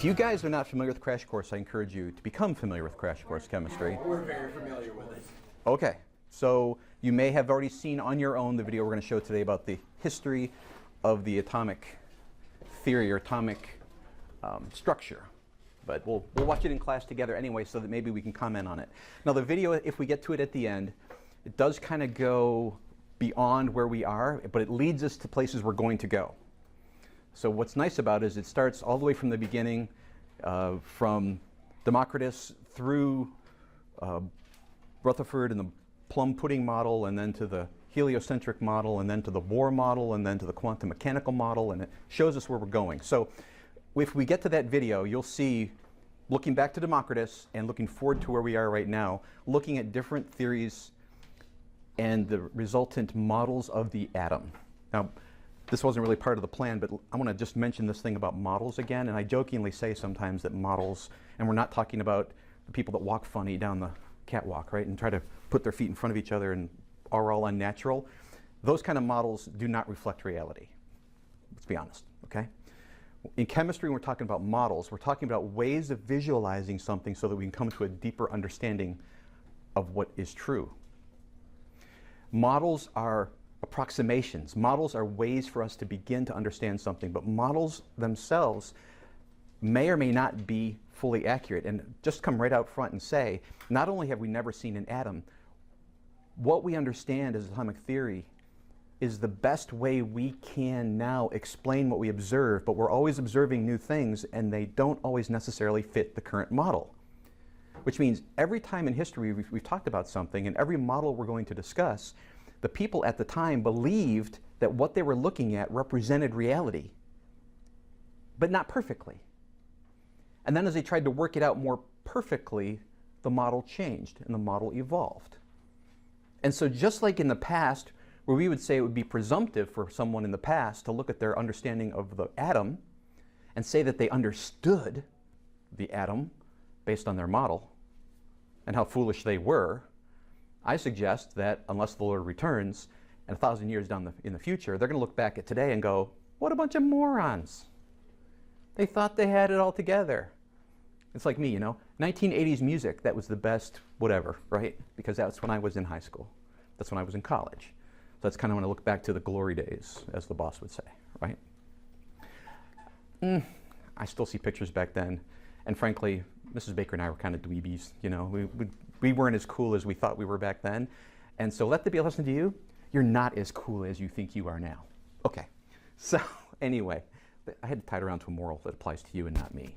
If you guys are not familiar with Crash Course, I encourage you to become familiar with Crash Course Chemistry. We're very familiar with it. Okay, so you may have already seen on your own the video we're going to show today about the history of the atomic theory or atomic structure. But we'll watch it in class together anyway so that maybe we can comment on it. Now the video, if we get to it at the end, it does kind of go beyond where we are, but it leads us to places we're going to go. So what's nice about it is it starts all the way from the beginning, from Democritus through Rutherford and the plum pudding model, and then to the heliocentric model, and then to the Bohr model, and then to the quantum mechanical model, and it shows us where we're going. So if we get to that video, you'll see, looking back to Democritus and looking forward to where we are right now, looking at different theories and the resultant models of the atom. Now, this wasn't really part of the plan, but I want to just mention this thing about models again. And I jokingly say sometimes that models, and we're not talking about the people that walk funny down the catwalk, right, and try to put their feet in front of each other and are all unnatural. Those kind of models do not reflect reality. Let's be honest, okay? In chemistry, when we're talking about models, we're talking about ways of visualizing something so that we can come to a deeper understanding of what is true. Models are approximations. Models are ways for us to begin to understand something, but models themselves may or may not be fully accurate. And just come right out front and say, not only have we never seen an atom, what we understand as atomic theory is the best way we can now explain what we observe, but we're always observing new things and they don't always necessarily fit the current model. Which means every time in history we've talked about something, and every model we're going to discuss, the people at the time believed that what they were looking at represented reality, but not perfectly. And then as they tried to work it out more perfectly, the model changed and the model evolved. And so just like in the past, where we would say it would be presumptive for someone in the past to look at their understanding of the atom and say that they understood the atom based on their model and how foolish they were, I suggest that unless the Lord returns and 1,000 years down in the future, they're going to look back at today and go, what a bunch of morons. They thought they had it all together. It's like me, you know, 1980s music, that was the best whatever, right? Because that's when I was in high school. That's when I was in college. So that's kind of when I look back to the glory days, as the boss would say, right? I still see pictures back then. And frankly, Mrs. Baker and I were kind of dweebies, you know. We weren't as cool as we thought we were back then. And so let that be a lesson to you. You're not as cool as you think you are now. Okay. So anyway, I had to tie it around to a moral that applies to you and not me.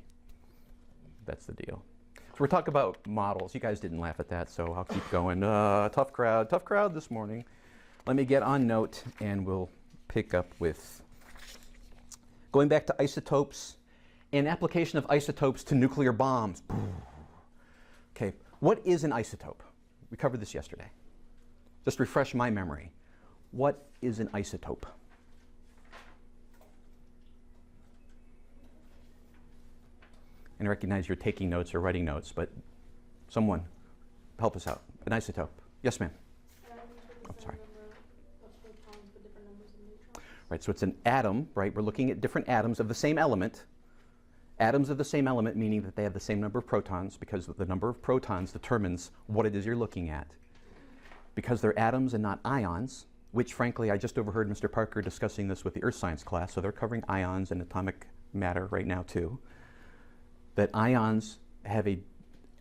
That's the deal. So we're talking about models. You guys didn't laugh at that, so I'll keep going. Tough crowd this morning. Let me get on note, and we'll pick up with going back to isotopes and application of isotopes to nuclear bombs. Okay, what is an isotope? We covered this yesterday. Just refresh my memory. What is an isotope? And I recognize you're taking notes or writing notes, but someone help us out. An isotope. Yes, ma'am. I'm sorry. Right, so it's an atom, right? We're looking at different atoms of the same element. Atoms of the same element, meaning that they have the same number of protons, because the number of protons determines what it is you're looking at. Because they're atoms and not ions, which frankly, I just overheard Mr. Parker discussing this with the earth science class, so they're covering ions and atomic matter right now too. That ions have an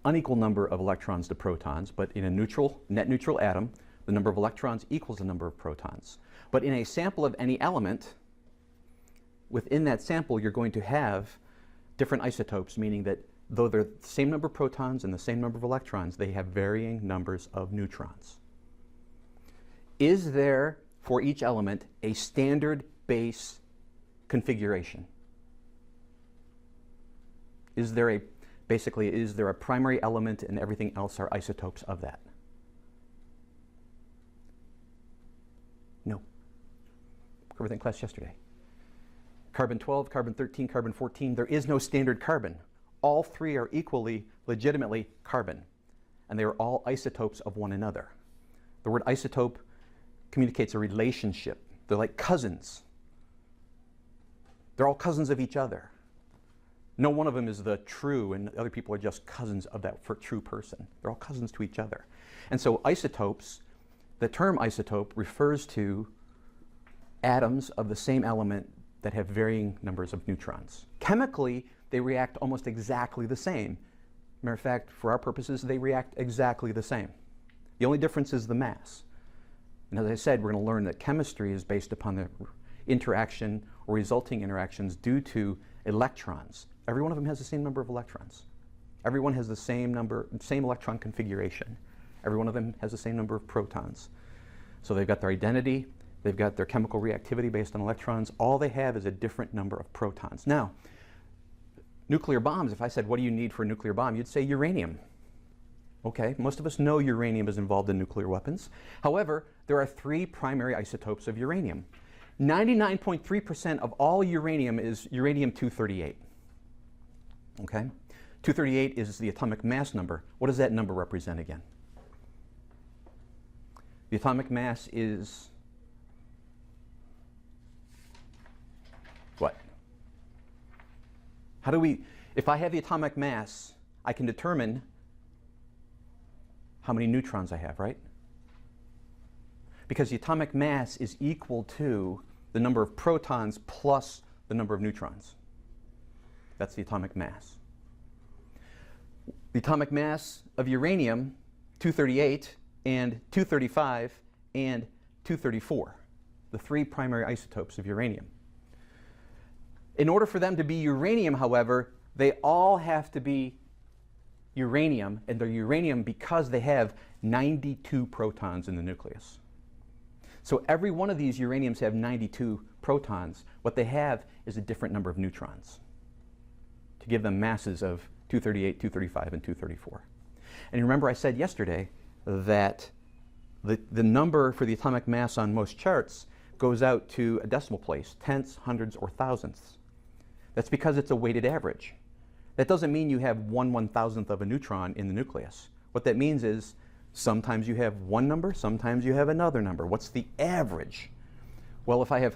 unequal number of electrons to protons, but in a net neutral atom, the number of electrons equals the number of protons. But in a sample of any element, within that sample, you're going to have different isotopes, meaning that though they're the same number of protons and the same number of electrons, they have varying numbers of neutrons. Is there, for each element, a standard base configuration? Is there a primary element and everything else are isotopes of that? No. Covered that in class yesterday. Carbon 12, carbon 13, carbon 14, there is no standard carbon. All three are equally, legitimately carbon, and they are all isotopes of one another. The word isotope communicates a relationship. They're like cousins. They're all cousins of each other. No one of them is the true, and other people are just cousins of that true person. They're all cousins to each other. And so isotopes, the term isotope refers to atoms of the same element that have varying numbers of neutrons. Chemically, they react almost exactly the same. Matter of fact, for our purposes, they react exactly the same. The only difference is the mass. And as I said, we're going to learn that chemistry is based upon the interaction or resulting interactions due to electrons. Every one of them has the same number of electrons. Everyone has the same electron configuration. Every one of them has the same number of protons. So they've got their identity, they've got their chemical reactivity based on electrons. All they have is a different number of protons. Now, nuclear bombs, if I said, what do you need for a nuclear bomb? You'd say uranium. Okay, most of us know uranium is involved in nuclear weapons. However, there are 3 primary isotopes of uranium. 99.3% of all uranium is uranium-238. Okay? 238 is the atomic mass number. What does that number represent again? The atomic mass is what? How do we, if I have the atomic mass, I can determine how many neutrons I have, right? Because the atomic mass is equal to the number of protons plus the number of neutrons. That's the atomic mass. The atomic mass of uranium, 238 and 235 and 234, the 3 primary isotopes of uranium. In order for them to be uranium, however, they all have to be uranium, and they're uranium because they have 92 protons in the nucleus. So every one of these uraniums have 92 protons. What they have is a different number of neutrons to give them masses of 238, 235, and 234. And remember I said yesterday that the number for the atomic mass on most charts goes out to a decimal place, tenths, hundreds, or thousandths. That's because it's a weighted average. That doesn't mean you have 1/1000th of a neutron in the nucleus. What that means is sometimes you have one number, sometimes you have another number. What's the average? Well, if I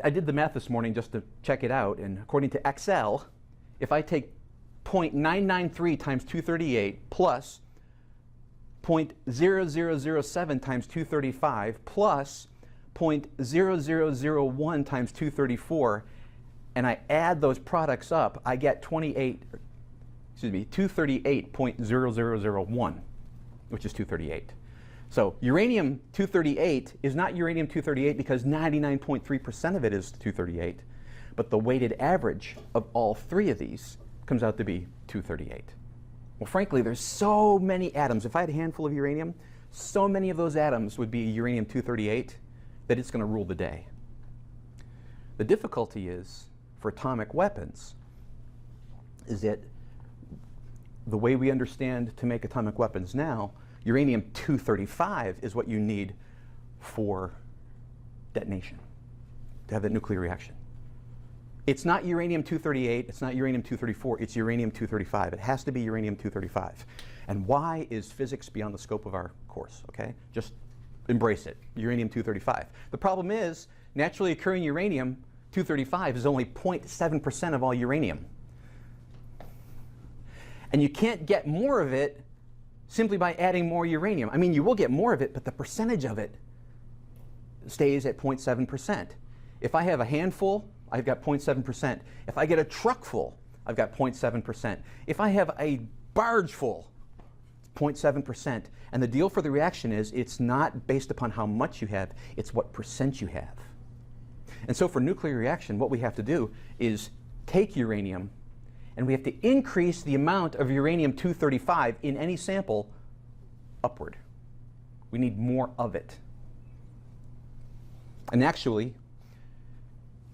did the math this morning just to check it out, and according to Excel, if I take 0.993 times 238 plus 0.0007 times 235 plus 0.0001 times 234, and I add those products up, I get 238.0001, which is 238. So uranium-238 is not uranium-238 because 99.3% of it is 238, but the weighted average of all 3 of these comes out to be 238. Well, frankly, there's so many atoms. If I had a handful of uranium, so many of those atoms would be uranium-238 that it's going to rule the day. The difficulty is, for atomic weapons, is that the way we understand to make atomic weapons now, uranium-235 is what you need for detonation, to have that nuclear reaction. It's not uranium-238, it's not uranium-234, it's uranium-235. It has to be uranium-235. And why is physics beyond the scope of our course, okay? Just embrace it, uranium-235. The problem is, naturally occurring uranium-235 is only 0.7% of all uranium. And you can't get more of it simply by adding more uranium. I mean, you will get more of it, but the percentage of it stays at 0.7%. If I have a handful, I've got 0.7%. If I get a truck full, I've got 0.7%. If I have a barge full, 0.7%. And the deal for the reaction is it's not based upon how much you have, it's what percent you have. And so for nuclear reaction, what we have to do is take uranium and we have to increase the amount of uranium-235 in any sample upward. We need more of it. And actually,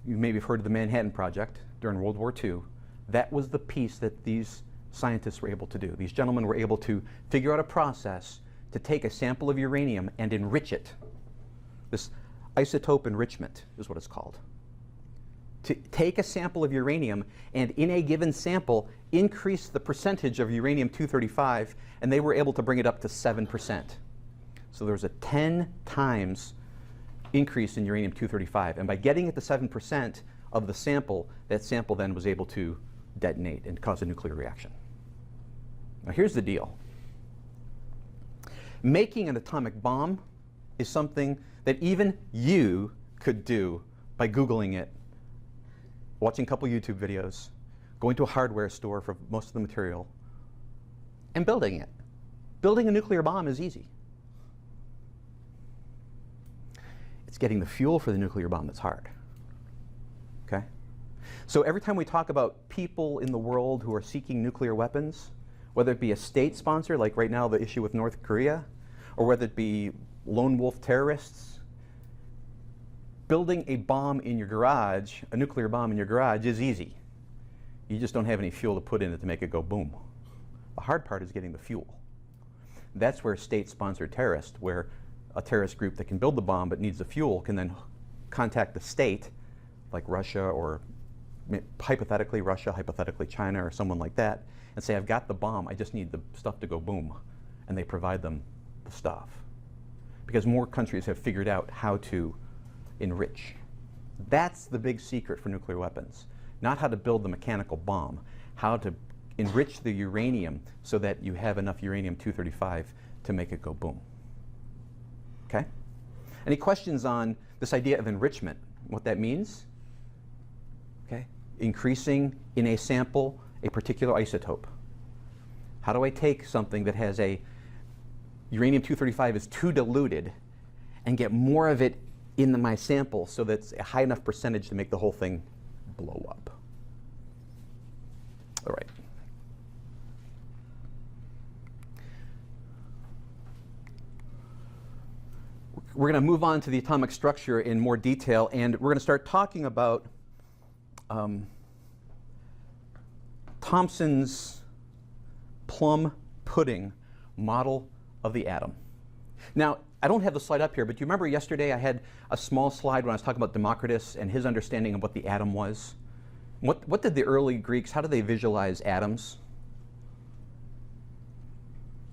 you maybe have heard of the Manhattan Project during World War II. That was the piece that these scientists were able to do. These gentlemen were able to figure out a process to take a sample of uranium and enrich it. This isotope enrichment is what it's called. To take a sample of uranium and in a given sample increase the percentage of uranium-235, and they were able to bring it up to 7%. So there was a 10 times increase in uranium-235, and by getting it to 7% of the sample, that sample then was able to detonate and cause a nuclear reaction. Now here's the deal. Making an atomic bomb is something that even you could do by Googling it, watching a couple YouTube videos, going to a hardware store for most of the material, and building it. Building a nuclear bomb is easy. It's getting the fuel for the nuclear bomb that's hard. Okay? So every time we talk about people in the world who are seeking nuclear weapons, whether it be a state sponsor, like right now the issue with North Korea, or whether it be lone wolf terrorists, building a bomb in your garage, a nuclear bomb in your garage, is easy. You just don't have any fuel to put in it to make it go boom. The hard part is getting the fuel. That's where state-sponsored terrorists, where a terrorist group that can build the bomb but needs the fuel can then contact the state, like Russia, or hypothetically Russia, hypothetically China, or someone like that, and say, I've got the bomb, I just need the stuff to go boom. And they provide them the stuff. Because more countries have figured out how to enrich. That's the big secret for nuclear weapons. Not how to build the mechanical bomb, how to enrich the uranium so that you have enough uranium-235 to make it go boom. Okay? Any questions on this idea of enrichment, what that means? Okay? Increasing in a sample a particular isotope. How do I take something that has a uranium-235 is too diluted and get more of it in my sample so that's a high enough percentage to make the whole thing blow up? All right. We're going to move on to the atomic structure in more detail, and we're going to start talking about Thomson's plum pudding model of the atom. Now, I don't have the slide up here, but do you remember yesterday I had a small slide when I was talking about Democritus and his understanding of what the atom was? What did the early Greeks, how did they visualize atoms?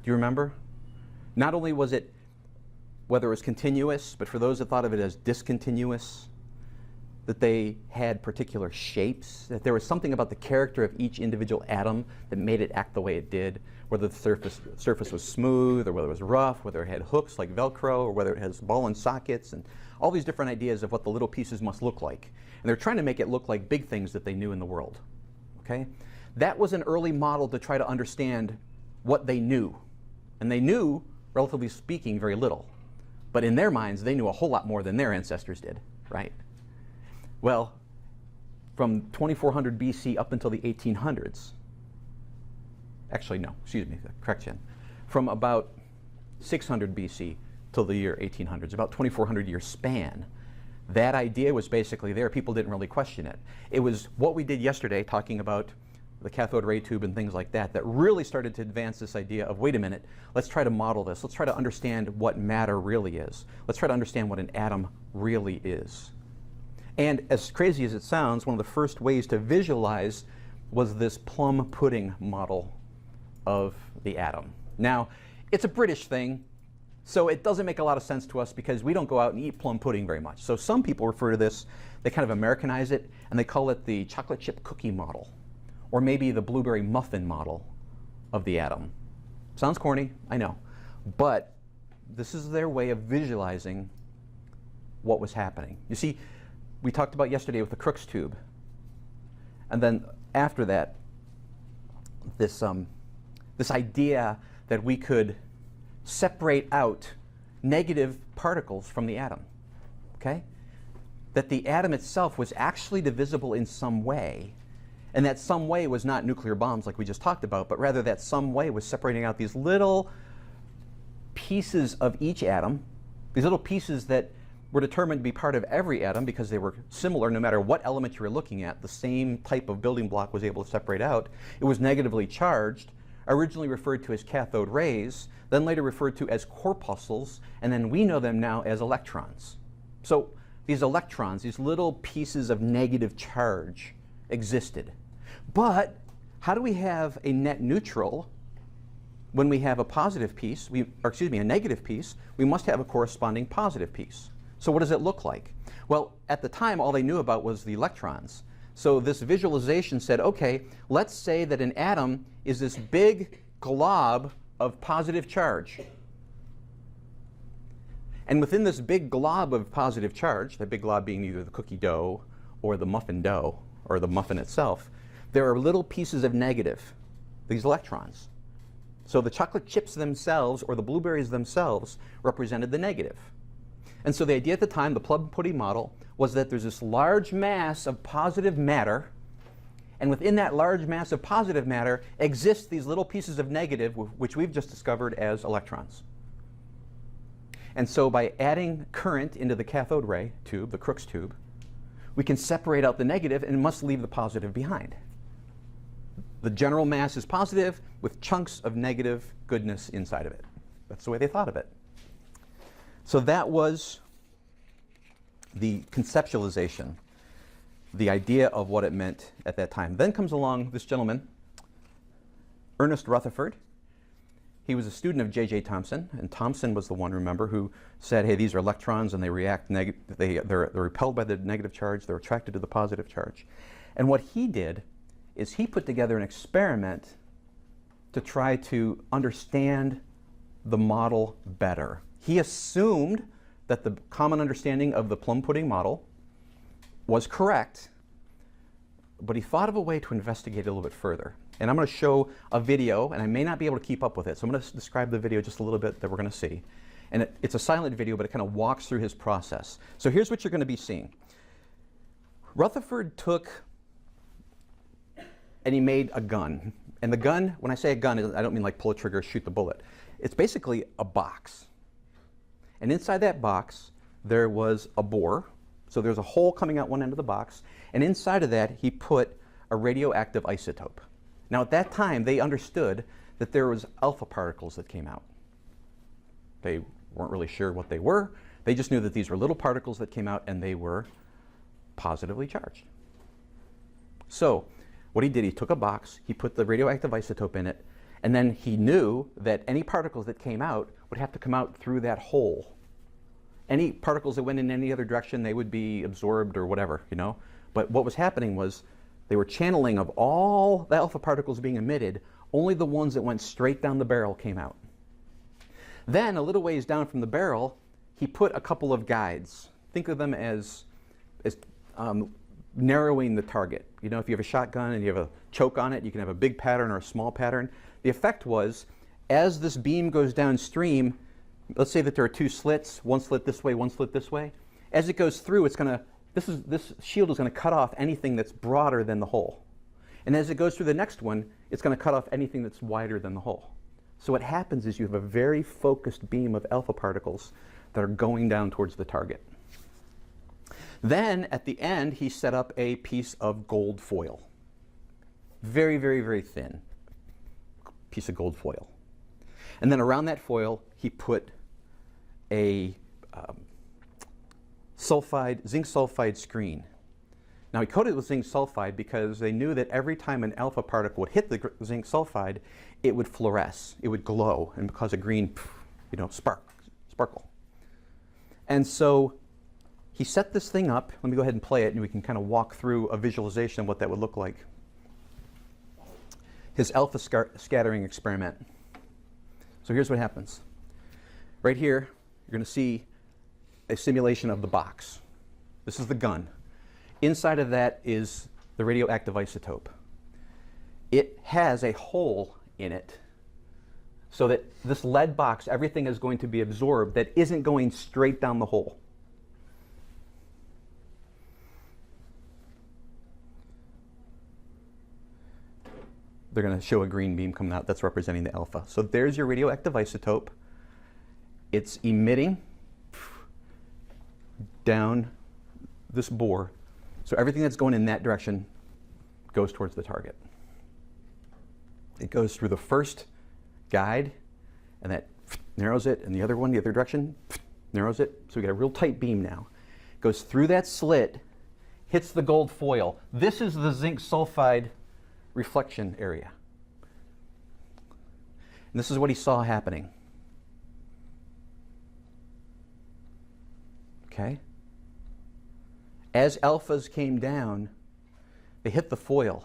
Do you remember? Not only was it whether it was continuous, but for those that thought of it as discontinuous, that they had particular shapes, that there was something about the character of each individual atom that made it act the way it did, whether the surface was smooth, or whether it was rough, whether it had hooks like Velcro, or whether it has ball and sockets, and all these different ideas of what the little pieces must look like. And they're trying to make it look like big things that they knew in the world. Okay? That was an early model to try to understand what they knew. And they knew, relatively speaking, very little. But in their minds, they knew a whole lot more than their ancestors did, right? Well, from 2400 BC up until the 1800s, actually no, excuse me, correction, from about 600 BC till the year 1800s, about 2400 year span, that idea was basically there. People didn't really question it. It was what we did yesterday, talking about the cathode ray tube and things like that, that really started to advance this idea of, wait a minute, let's try to model this. Let's try to understand what matter really is. Let's try to understand what an atom really is. And as crazy as it sounds, one of the first ways to visualize was this plum pudding model of the atom. Now, it's a British thing, so it doesn't make a lot of sense to us because we don't go out and eat plum pudding very much. So some people refer to this, they kind of Americanize it, and they call it the chocolate chip cookie model, or maybe the blueberry muffin model of the atom. Sounds corny, I know, but this is their way of visualizing what was happening. You see, we talked about yesterday with the Crookes tube, and then after that, this idea that we could separate out negative particles from the atom, okay? That the atom itself was actually divisible in some way, and that some way was not nuclear bombs like we just talked about, but rather that some way was separating out these little pieces of each atom, these little pieces that were determined to be part of every atom because they were similar no matter what element you were looking at. The same type of building block was able to separate out. It was negatively charged, originally referred to as cathode rays, then later referred to as corpuscles, and then we know them now as electrons. So these electrons, these little pieces of negative charge, existed. But how do we have a net neutral when we have a positive piece, a negative piece? We must have a corresponding positive piece. So what does it look like? Well, at the time, all they knew about was the electrons. So this visualization said, okay, let's say that an atom is this big glob of positive charge. And within this big glob of positive charge, the big glob being either the cookie dough or the muffin dough or the muffin itself, there are little pieces of negative, these electrons. So the chocolate chips themselves or the blueberries themselves represented the negative. And so the idea at the time, the plum pudding model, was that there's this large mass of positive matter, and within that large mass of positive matter exist these little pieces of negative, which we've just discovered as electrons. And so by adding current into the cathode ray tube, the Crookes tube, we can separate out the negative and must leave the positive behind. The general mass is positive with chunks of negative goodness inside of it. That's the way they thought of it. So that was the conceptualization, the idea of what it meant at that time. Then comes along this gentleman, Ernest Rutherford. He was a student of J.J. Thomson, and Thomson was the one, remember, who said, hey, these are electrons and they react, they're repelled by the negative charge, they're attracted to the positive charge. And what he did is he put together an experiment to try to understand the model better. He assumed that the common understanding of the plum pudding model was correct, but he thought of a way to investigate it a little bit further. And I'm going to show a video, and I may not be able to keep up with it, so I'm going to describe the video just a little bit that we're going to see. And it's a silent video, but it kind of walks through his process. So here's what you're going to be seeing. Rutherford took and he made a gun. And the gun, when I say a gun, I don't mean like pull a trigger, shoot the bullet. It's basically a box. And inside that box, there was a bore. So there's a hole coming out one end of the box. And inside of that, he put a radioactive isotope. Now at that time, they understood that there was alpha particles that came out. They weren't really sure what they were. They just knew that these were little particles that came out and they were positively charged. So what he did, he took a box, he put the radioactive isotope in it, and then he knew that any particles that came out would have to come out through that hole. Any particles that went in any other direction, they would be absorbed or whatever, you know. But what was happening was they were channeling of all the alpha particles being emitted, only the ones that went straight down the barrel came out. Then, a little ways down from the barrel, he put a couple of guides. Think of them as narrowing the target. You know, if you have a shotgun and you have a choke on it, you can have a big pattern or a small pattern. The effect was, as this beam goes downstream, let's say that there are two slits, one slit this way, one slit this way. As it goes through, it's going to, this shield is going to cut off anything that's broader than the hole. And as it goes through the next one, it's going to cut off anything that's wider than the hole. So what happens is you have a very focused beam of alpha particles that are going down towards the target. Then, at the end, he set up a piece of gold foil. Very, very, very thin piece of gold foil. And then around that foil, he put a zinc sulfide screen. Now, he coated it with zinc sulfide because they knew that every time an alpha particle would hit the zinc sulfide, it would fluoresce, it would glow, and cause a green, you know, sparkle. And so he set this thing up. Let me go ahead and play it, and we can kind of walk through a visualization of what that would look like. His alpha scattering experiment. So here's what happens. Right here, you're going to see a simulation of the box. This is the gun. Inside of that is the radioactive isotope. It has a hole in it so that this lead box, everything is going to be absorbed that isn't going straight down the hole. They're going to show a green beam coming out that's representing the alpha. So there's your radioactive isotope. It's emitting down this bore. So everything that's going in that direction goes towards the target. It goes through the first guide, and that narrows it, and the other one, the other direction, narrows it. So we got a real tight beam now. Goes through that slit, hits the gold foil. This is the zinc sulfide reflection area. And this is what he saw happening. Okay? As alphas came down, they hit the foil.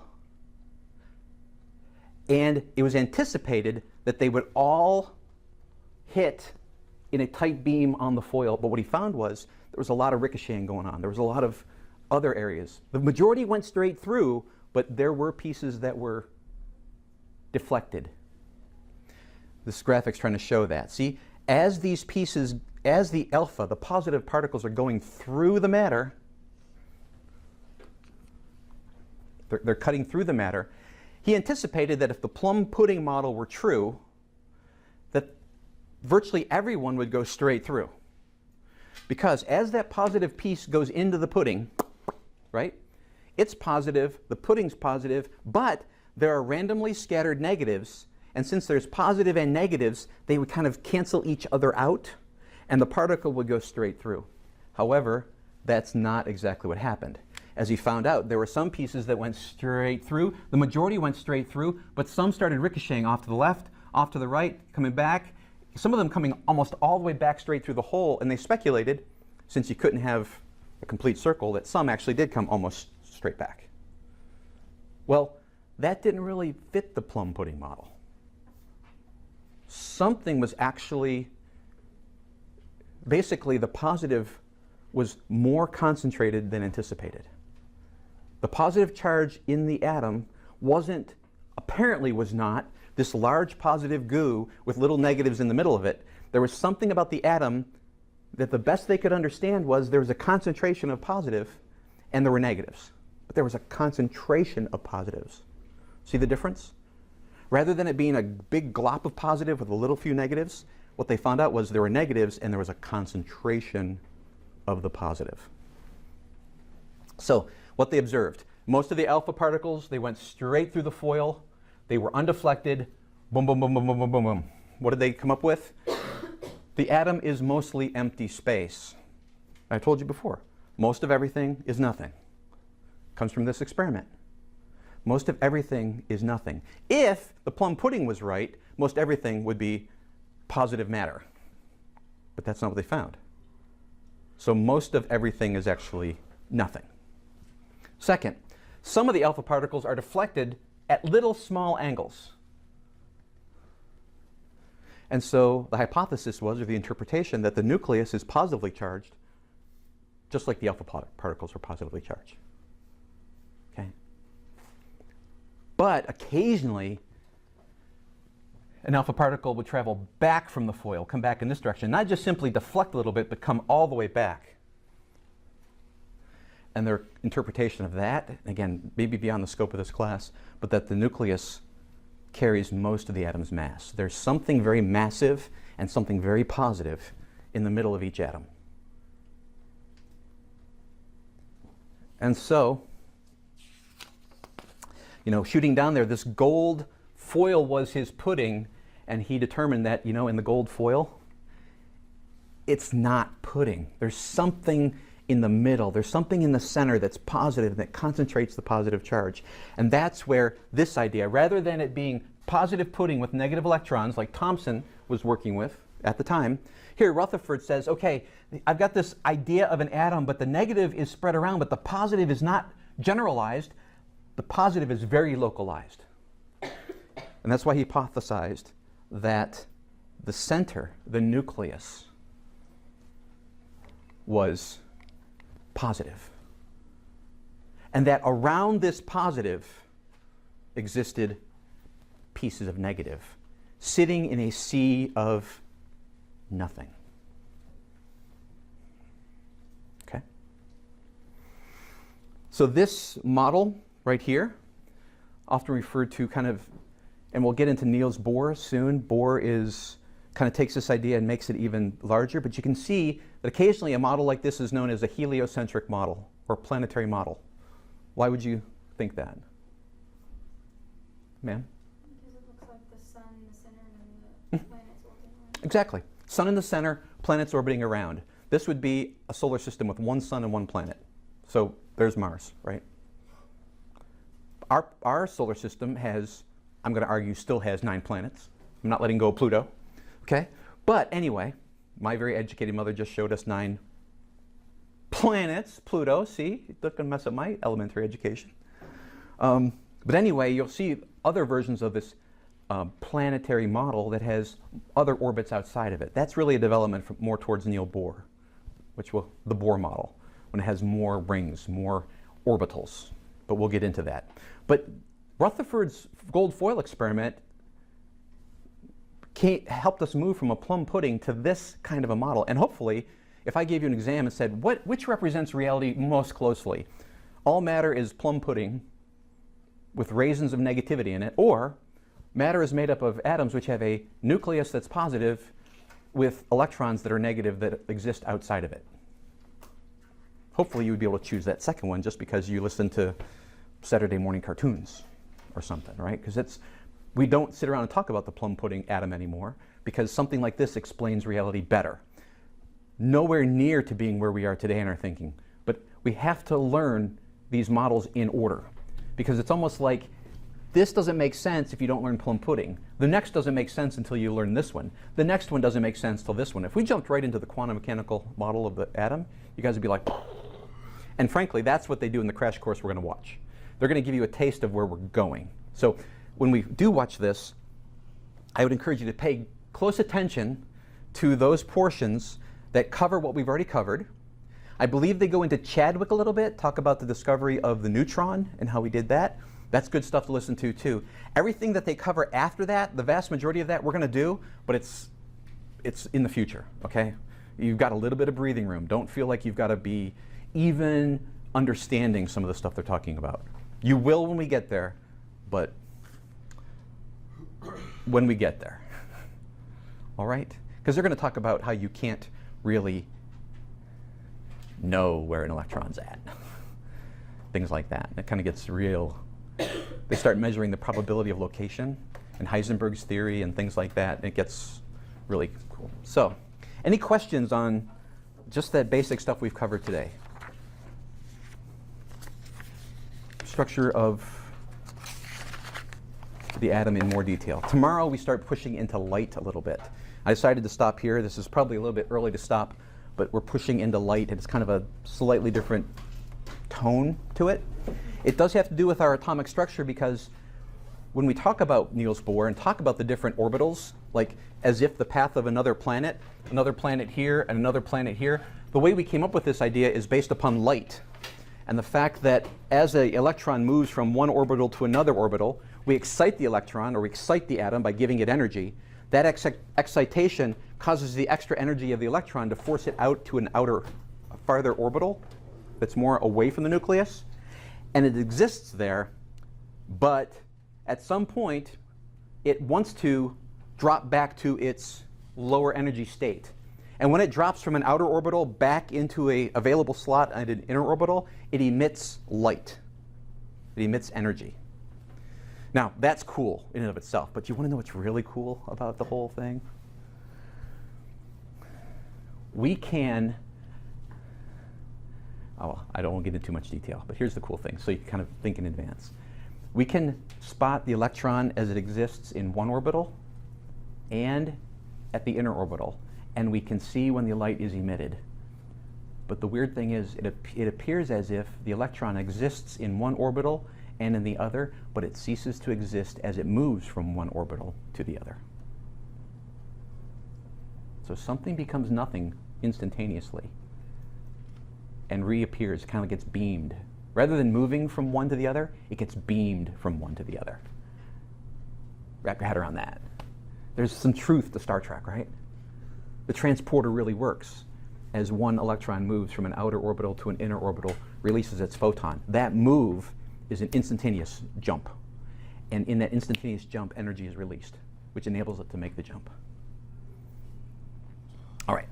And it was anticipated that they would all hit in a tight beam on the foil, but what he found was there was a lot of ricocheting going on. There was a lot of other areas. The majority went straight through, but there were pieces that were deflected. This graphic's trying to show that. See, as these pieces, as the alpha, the positive particles are going through the matter, they're cutting through the matter. He anticipated that if the plum pudding model were true, that virtually everyone would go straight through. Because as that positive piece goes into the pudding, right, it's positive, the pudding's positive, but there are randomly scattered negatives, and since there's positive and negatives, they would kind of cancel each other out, and the particle would go straight through. However, that's not exactly what happened. As he found out, there were some pieces that went straight through. The majority went straight through, but some started ricocheting off to the left, off to the right, coming back. Some of them coming almost all the way back straight through the hole, and they speculated, since you couldn't have a complete circle, that some actually did come almost straight back. Well, that didn't really fit the plum pudding model. Something was actually, basically the positive was more concentrated than anticipated. The positive charge in the atom wasn't, apparently was not, this large positive goo with little negatives in the middle of it. There was something about the atom that the best they could understand was there was a concentration of positive and there were negatives. But there was a concentration of positives. See the difference? Rather than it being a big glop of positive with a little few negatives, what they found out was there were negatives and there was a concentration of the positive. So what they observed, most of the alpha particles, they went straight through the foil. They were undeflected. Boom, boom, boom, boom, boom, boom, boom, boom. What did they come up with? The atom is mostly empty space. I told you before, most of everything is nothing. Comes from this experiment. Most of everything is nothing. If the plum pudding was right, most everything would be positive matter. But that's not what they found. So most of everything is actually nothing. Second, some of the alpha particles are deflected at little small angles. And so the hypothesis was, or the interpretation, that the nucleus is positively charged, just like the alpha particles are positively charged. Okay? But occasionally, an alpha particle would travel back from the foil, come back in this direction, not just simply deflect a little bit, but come all the way back. And their interpretation of that, again, maybe beyond the scope of this class, but that the nucleus carries most of the atom's mass. There's something very massive and something very positive in the middle of each atom. And so, you know, shooting down there, this gold foil was his pudding, and he determined that, you know, in the gold foil, it's not pudding. There's something in the middle. There's something in the center that's positive that concentrates the positive charge. And that's where this idea, rather than it being positive pudding with negative electrons like Thomson was working with at the time, here Rutherford says, okay, I've got this idea of an atom, but the negative is spread around, but the positive is not generalized. The positive is very localized. And that's why he hypothesized that the center, the nucleus, was positive. And that around this positive existed pieces of negative, sitting in a sea of nothing. Okay? So this model right here, often referred to kind of, and we'll get into Niels Bohr soon. Bohr kind of takes this idea and makes it even larger, but you can see that occasionally a model like this is known as a heliocentric model or planetary model. Why would you think that? Ma'am? Because it looks like the sun in the center and the planets orbiting around. Exactly. Sun in the center, planets orbiting around. This would be a solar system with one sun and one planet. So there's Mars, right? Our solar system has, I'm going to argue, still has 9 planets. I'm not letting go of Pluto. Okay? But anyway, my very educated mother just showed us 9 planets. Pluto, see? It's not going to mess up my elementary education. But anyway, you'll see other versions of this planetary model that has other orbits outside of it. That's really a development from more towards Niels Bohr, the Bohr model, when it has more rings, more orbitals. But we'll get into that. But Rutherford's gold foil experiment helped us move from a plum pudding to this kind of a model. And hopefully, if I gave you an exam and said, which represents reality most closely? All matter is plum pudding with raisins of negativity in it, or matter is made up of atoms which have a nucleus that's positive with electrons that are negative that exist outside of it. Hopefully you would be able to choose that second one just because you listen to Saturday morning cartoons or something, right? Because we don't sit around and talk about the plum pudding atom anymore because something like this explains reality better. Nowhere near to being where we are today in our thinking, but we have to learn these models in order because it's almost like this doesn't make sense if you don't learn plum pudding. The next doesn't make sense until you learn this one. The next one doesn't make sense till this one. If we jumped right into the quantum mechanical model of the atom, you guys would be like, and frankly, that's what they do in the crash course we're going to watch. They're going to give you a taste of where we're going. So when we do watch this, I would encourage you to pay close attention to those portions that cover what we've already covered. I believe they go into Chadwick a little bit, talk about the discovery of the neutron and how we did that. That's good stuff to listen to, too. Everything that they cover after that, the vast majority of that we're going to do, but it's in the future, OK? You've got a little bit of breathing room. Don't feel like you've got to be even understanding some of the stuff they're talking about. You will when we get there, but when we get there. All right? Because they're going to talk about how you can't really know where an electron's at. Things like that. It kind of gets real. They start measuring the probability of location and Heisenberg's theory and things like that. It gets really cool. So, any questions on just that basic stuff we've covered today? Structure of the atom in more detail. Tomorrow we start pushing into light a little bit. I decided to stop here. This is probably a little bit early to stop, but we're pushing into light, and it's kind of a slightly different tone to it. It does have to do with our atomic structure because when we talk about Niels Bohr and talk about the different orbitals, like as if the path of another planet here, and another planet here, the way we came up with this idea is based upon light. And the fact that as an electron moves from one orbital to another orbital, we excite the electron or we excite the atom by giving it energy. That excitation causes the extra energy of the electron to force it out to a farther orbital that's more away from the nucleus. And it exists there, but at some point, it wants to drop back to its lower energy state. And when it drops from an outer orbital back into an available slot at an inner orbital, it emits light. It emits energy. Now, that's cool in and of itself, but you want to know what's really cool about the whole thing? We can, I don't want to get into too much detail, but here's the cool thing, so you can kind of think in advance. We can spot the electron as it exists in one orbital and at the inner orbital, and we can see when the light is emitted. But the weird thing is, it appears as if the electron exists in one orbital and in the other, but it ceases to exist as it moves from one orbital to the other. So something becomes nothing instantaneously and reappears, kind of gets beamed. Rather than moving from one to the other, it gets beamed from one to the other. Wrap your head around that. There's some truth to Star Trek, right? The transporter really works. As one electron moves from an outer orbital to an inner orbital, releases its photon. That move is an instantaneous jump. And in that instantaneous jump, energy is released, which enables it to make the jump. All right.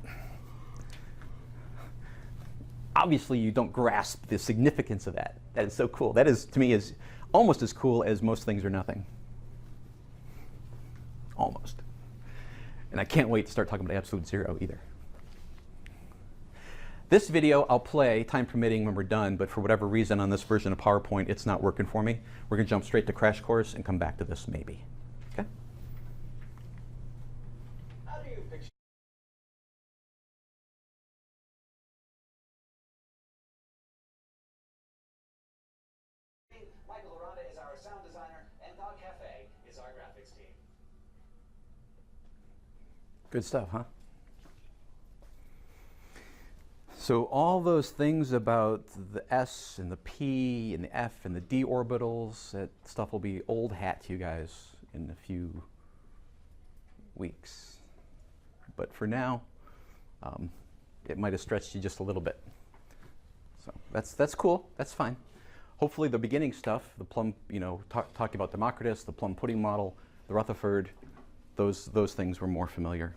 Obviously, you don't grasp the significance of that. That is so cool. That is, to me, is almost as cool as most things or nothing. Almost. And I can't wait to start talking about absolute zero either. This video I'll play, time permitting, when we're done, but for whatever reason on this version of PowerPoint, it's not working for me. We're going to jump straight to crash course and come back to this maybe. Okay? How do you picture Michael Aranda is our sound designer, and Dog Cafe is our graphics team. Good stuff, huh? So all those things about the S and the P and the F and the D orbitals, that stuff will be old hat to you guys in a few weeks. But for now, it might have stretched you just a little bit. So that's cool. That's fine. Hopefully the beginning stuff, the plum, talking about Democritus, the plum pudding model, the Rutherford, those things were more familiar.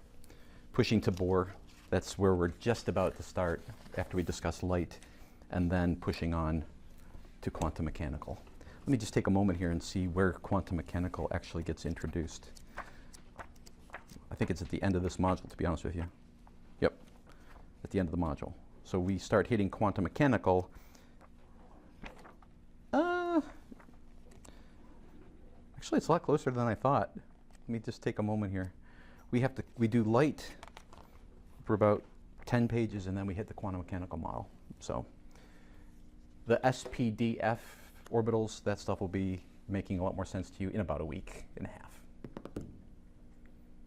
Pushing to Bohr, that's where we're just about to start after we discuss light, and then pushing on to quantum mechanical. Let me just take a moment here and see where quantum mechanical actually gets introduced. I think it's at the end of this module, to be honest with you. Yep, at the end of the module. So we start hitting quantum mechanical. Actually, it's a lot closer than I thought. Let me just take a moment here. We do light for about 10 pages, and then we hit the quantum mechanical model. So the SPDF orbitals, that stuff will be making a lot more sense to you in about a week and a half.